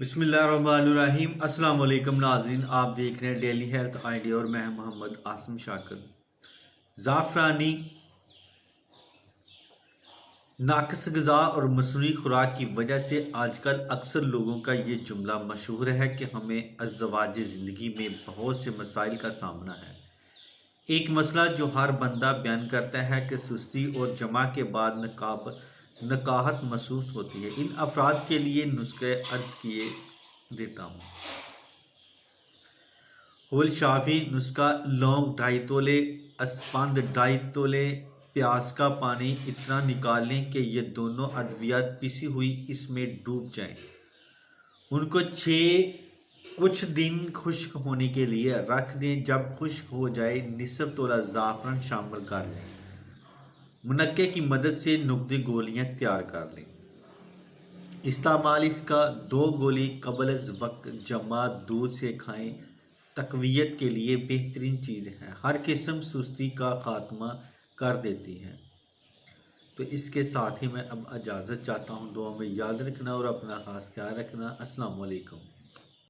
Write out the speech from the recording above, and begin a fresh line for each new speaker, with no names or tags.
بسم اللہ الرحمن الرحیم۔ السلام علیکم ناظرین، آپ دیکھ رہے ہیں ڈیلی ہیلتھ آئی ڈی اور میں محمد عاصم شاکر۔ زعفرانی ناقص غذا اور مصنوعی خوراک کی وجہ سے آج کل اکثر لوگوں کا یہ جملہ مشہور ہے کہ ہمیں ازدواج زندگی میں بہت سے مسائل کا سامنا ہے۔ ایک مسئلہ جو ہر بندہ بیان کرتا ہے کہ سستی اور جمع کے بعد نکاہت محسوس ہوتی ہے۔ ان افراد کے لیے نسخے عرض کیے دیتا ہوں۔ ہول شافی نسخہ: لونگ 2.5 تولے، اسپند 2.5 تولے، پیاز کا پانی اتنا نکال لیں کہ یہ دونوں ادویات پیسی ہوئی اس میں ڈوب جائیں۔ ان کو کچھ دن خشک ہونے کے لیے رکھ دیں۔ جب خشک ہو جائے نصف تولہ زعفران شامل کر لیں۔ منقے کی مدد سے نقدی گولیاں تیار کر لیں۔ استعمال: اس کا 2 گولی قبل از وقت جمع دودھ سے کھائیں۔ تقویت کے لیے بہترین چیز ہے۔ ہر قسم سستی کا خاتمہ کر دیتی ہے۔ تو اس کے ساتھ ہی میں اب اجازت چاہتا ہوں۔ دعا میں یاد رکھنا اور اپنا خاص خیال رکھنا۔ السلام علیکم۔